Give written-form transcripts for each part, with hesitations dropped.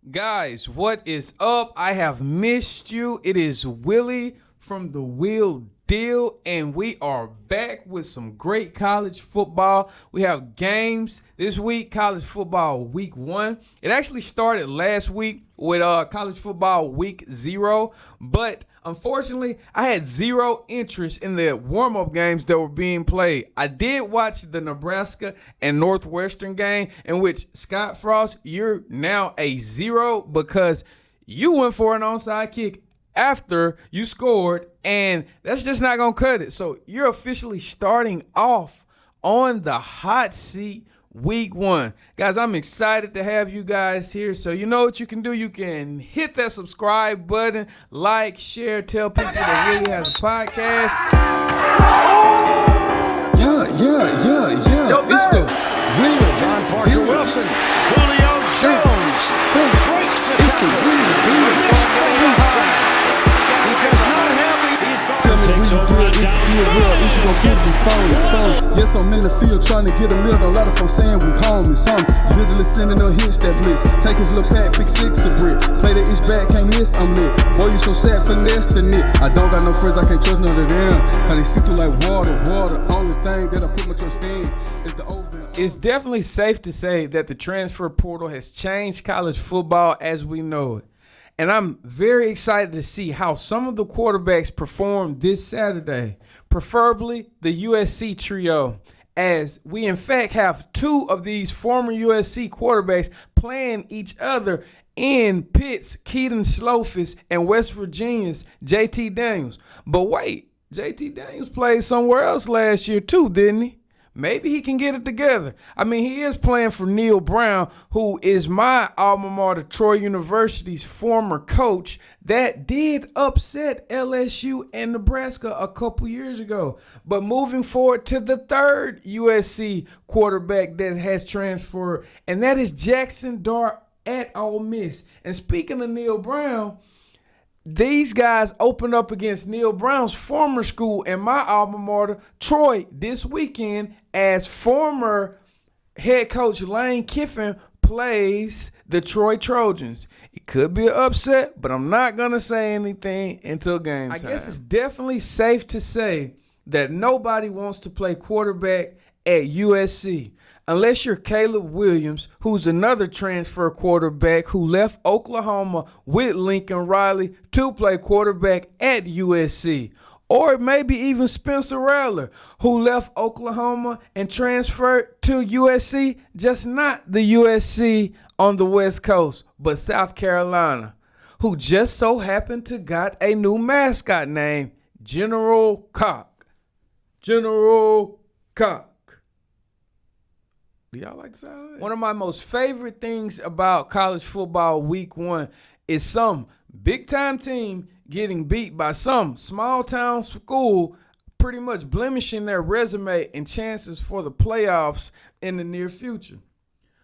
Guys, what is up? I have missed you. It is Willie from the Wheel Deal, and we are back with some great college football. We have games this week, college football week 1. It actually started last week with college football week 0, but unfortunately, I had zero interest in the warm-up games that were being played. I did watch the Nebraska and Northwestern game, in which Scott Frost, you're now a 0 because you went for an onside kick after you scored, and that's just not going to cut it. So you're officially starting off on the hot seat week 1. Guys, I'm excited to have you guys here. So you know what you can do. You can hit that subscribe button, like, share, tell people that Willie has a podcast. Yeah. Yo, It's the Will John Parker Deal. Wilson, Julio Jones, breaks it. It's the Will Deal. He does not have the. Tell me when you good, if you real, is you gon' get me phone. Yes, I'm in the field trying to get a meal. A lot of folks saying we home and some literally sending no hits that blitz. Take his little pack, pick 6 a brick. Play the inch back, can't miss, I'm lit. Boy, you so sad, finesse the knit. I don't got no friends, I can't trust none of them. Cause they see through like water. Only thing that I put my trust in is the over. It's definitely safe to say that the transfer portal has changed college football as we know it. And I'm very excited to see how some of the quarterbacks perform this Saturday, preferably the USC trio, as we in fact have 2 of these former USC quarterbacks playing each other in Pitt's Keaton Slovis and West Virginia's JT Daniels. But wait, JT Daniels played somewhere else last year too, didn't he? Maybe he can get it together. I mean, he is playing for Neil Brown, who is my alma mater, Troy University's former coach that did upset LSU and Nebraska a couple years ago. But moving forward to the 3rd USC quarterback that has transferred, and that is Jackson Dart at Ole Miss. And speaking of Neil Brown, these guys opened up against Neil Brown's former school and my alma mater, Troy, this weekend as former head coach Lane Kiffin plays the Troy Trojans. It could be an upset, but I'm not going to say anything until game time. I guess it's definitely safe to say that nobody wants to play quarterback at USC. Unless you're Caleb Williams, who's another transfer quarterback who left Oklahoma with Lincoln Riley to play quarterback at USC. Or maybe even Spencer Rattler, who left Oklahoma and transferred to USC, just not the USC on the West Coast, but South Carolina, who just so happened to got a new mascot named General Cock. General Cock. Do y'all like the sound of that? One of my most favorite things about college football week 1 is some big-time team getting beat by some small-town school, pretty much blemishing their resume and chances for the playoffs in the near future.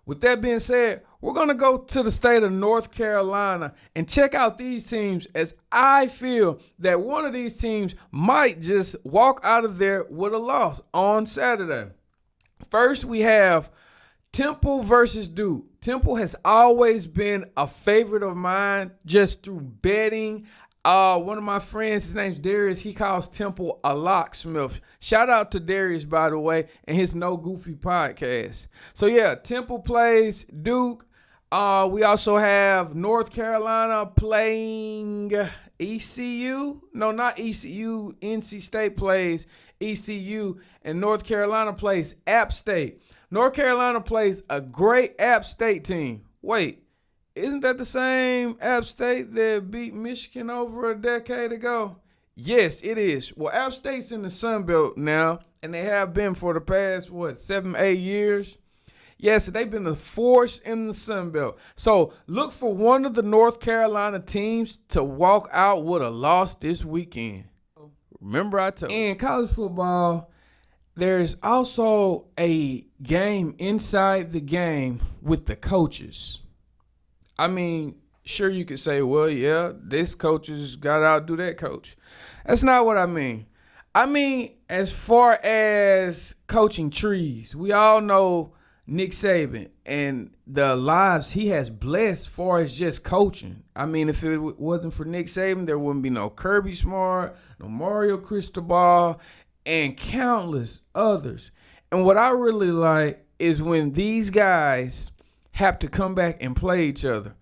With that being said, we're going to go to the state of North Carolina and check out these teams, as I feel that one of these teams might just walk out of there with a loss on Saturday. First, we have Temple versus Duke. Temple has always been a favorite of mine just through betting. One of my friends, his name's Darius, he calls Temple a locksmith. Shout out to Darius, by the way, and his No Goofy podcast. So, yeah, Temple plays Duke. We also have North Carolina playing ECU. No, not ECU. NC State plays ECU, and North Carolina plays App State. North Carolina plays a great App State team. Wait, isn't that the same App State that beat Michigan over a decade ago? Yes, it is. Well, App State's in the Sun Belt now, and they have been for the past, 7, 8 years? Yes, they've been the force in the Sun Belt. So look for one of the North Carolina teams to walk out with a loss this weekend. Remember I told you. In college football, there's also a game inside the game with the coaches. I mean, sure you could say, well, yeah, this coach has got to outdo that coach. That's not what I mean. I mean, as far as coaching trees, we all know Nick Saban and the lives he has blessed far as just coaching. I mean, if it wasn't for Nick Saban, there wouldn't be no Kirby Smart, no Mario Cristobal, and countless others. And what I really like is when these guys have to come back and play each other.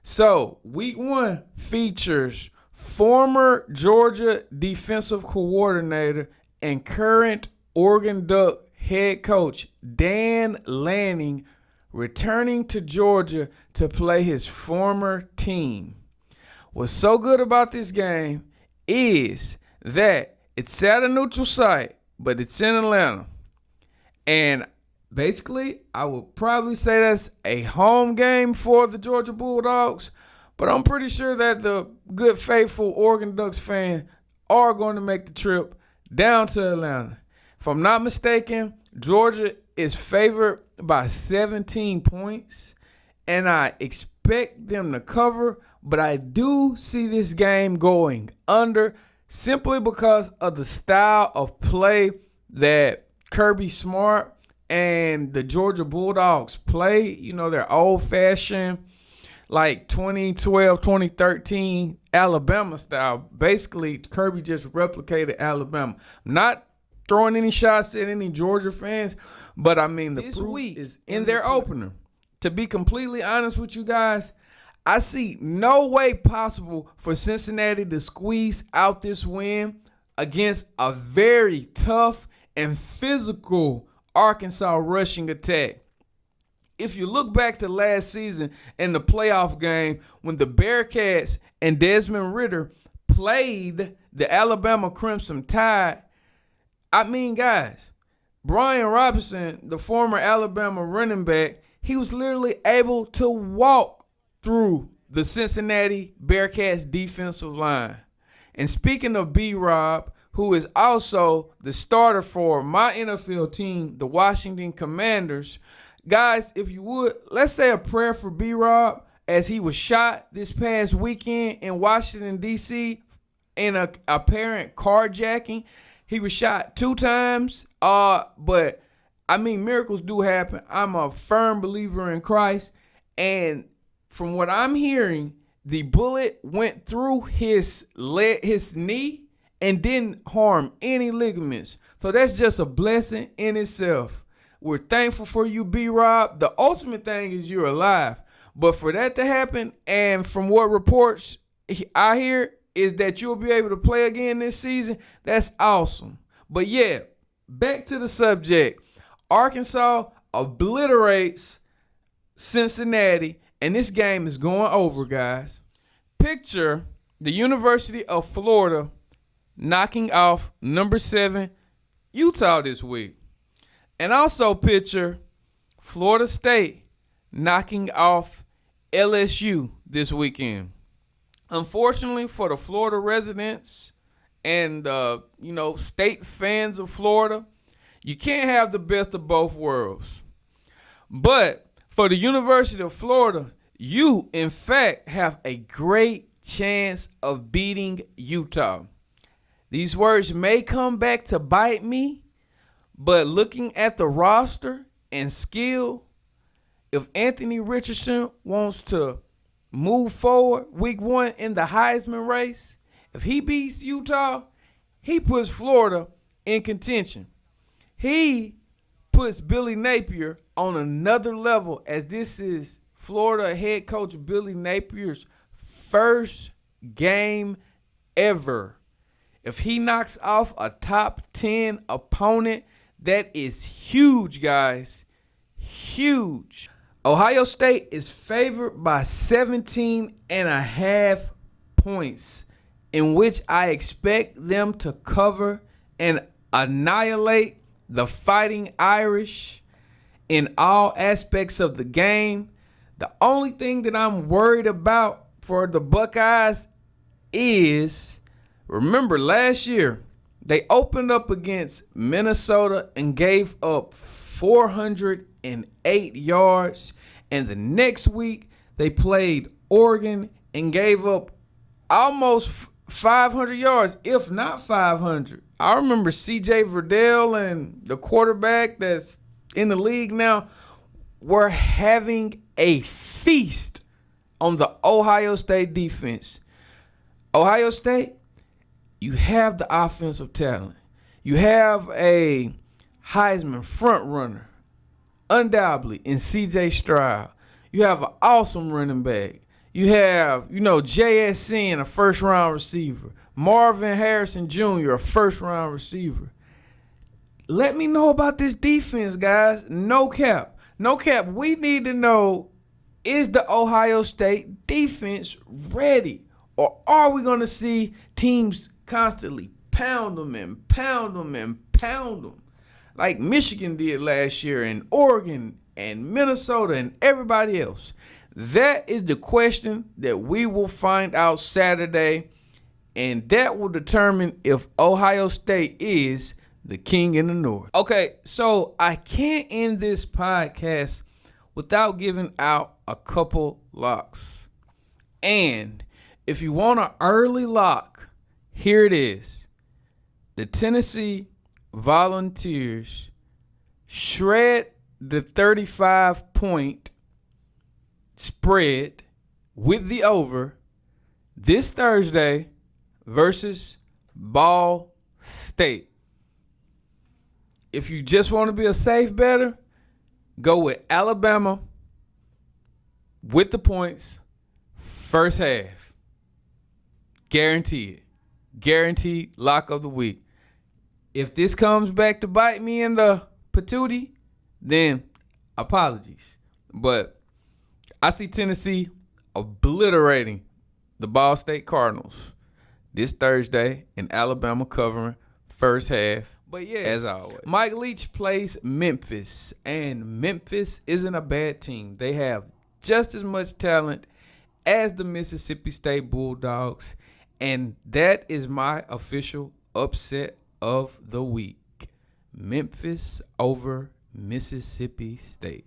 So, week 1 features former Georgia defensive coordinator and current Oregon Duck head coach Dan Lanning returning to Georgia to play his former team. What's so good about this game is that it's at a neutral site, but it's in Atlanta. And basically, I would probably say that's a home game for the Georgia Bulldogs, but I'm pretty sure that the good, faithful Oregon Ducks fans are going to make the trip down to Atlanta. If I'm not mistaken, Georgia is favored by 17 points, and I expect them to cover, but I do see this game going under simply because of the style of play that Kirby Smart and the Georgia Bulldogs play. You know, they're old-fashioned, like 2012, 2013 Alabama style. Basically, Kirby just replicated Alabama. Not throwing any shots at any Georgia fans, but I mean, this week is in their opener. To be completely honest with you guys, I see no way possible for Cincinnati to squeeze out this win against a very tough and physical Arkansas rushing attack. If you look back to last season in the playoff game when the Bearcats and Desmond Ridder played the Alabama Crimson Tide, I mean, guys, Brian Robinson, the former Alabama running back, he was literally able to walk through the Cincinnati Bearcats defensive line. And speaking of B-Rob, who is also the starter for my NFL team, the Washington Commanders, guys, if you would, let's say a prayer for B-Rob as he was shot this past weekend in Washington, D.C. in a apparent carjacking. He was shot 2 times, but, I mean, miracles do happen. I'm a firm believer in Christ, and from what I'm hearing, the bullet went through his knee and didn't harm any ligaments. So that's just a blessing in itself. We're thankful for you, B-Rob. The ultimate thing is you're alive. But for that to happen, and from what reports I hear, is that you'll be able to play again this season. That's awesome. But yeah, back to the subject. Arkansas obliterates Cincinnati, and this game is going over, guys. Picture the University of Florida knocking off number 7 Utah this week. And also picture Florida State knocking off LSU this weekend. Unfortunately for the Florida residents and state fans of Florida, you can't have the best of both worlds. But for the University of Florida, you in fact have a great chance of beating Utah. These words may come back to bite me, but looking at the roster and skill, if Anthony Richardson wants to move forward week 1 in the Heisman race, if he beats Utah, he puts Florida in contention. He puts Billy Napier on another level, as this is Florida head coach Billy Napier's first game ever. If he knocks off a top 10 opponent, that is huge, guys. Huge. Ohio State is favored by 17.5 points, in which I expect them to cover and annihilate the Fighting Irish in all aspects of the game. The only thing that I'm worried about for the Buckeyes is, remember last year, they opened up against Minnesota and gave up 408 yards. And the next week, they played Oregon and gave up almost 500 yards, if not 500. I remember C.J. Verdell and the quarterback that's in the league now were having a feast on the Ohio State defense. Ohio State, you have the offensive talent. You have a Heisman front runner, undoubtedly, in C.J. Stroud. You have an awesome running back. You have, JSN, a first-round receiver. Marvin Harrison Jr., a first-round receiver. Let me know about this defense, guys. No cap. No cap. We need to know, is the Ohio State defense ready? Or are we going to see teams constantly pound them and pound them and pound them like Michigan did last year, and Oregon and Minnesota and everybody else? That is the question that we will find out Saturday, and that will determine if Ohio State is the king in the north. Okay, so I can't end this podcast without giving out a couple locks. And if you want an early lock, here it is. The Tennessee Volunteers shred the 35-point spread with the over this Thursday versus Ball State. If you just want to be a safe bettor, go with Alabama with the points first half. Guaranteed. Guaranteed lock of the week. If this comes back to bite me in the patootie, then apologies. But I see Tennessee obliterating the Ball State Cardinals this Thursday, and Alabama covering first half. But yeah, as always, Mike Leach plays Memphis, and Memphis isn't a bad team. They have just as much talent as the Mississippi State Bulldogs, and that is my official upset of the week. Memphis over Mississippi State.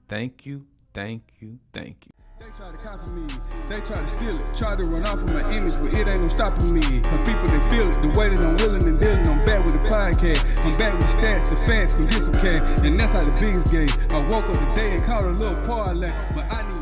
Thank you, thank you, thank you. They try to copy me, they try to steal it, try to run off of my image, but it ain't no stopping me. Some people, they feel it, the way that I'm willing and dealing. I'm back with the podcast, I'm back with the stats, the facts, can get some cash, and that's how the biggest game. I woke up today and caught a little parlay, but I need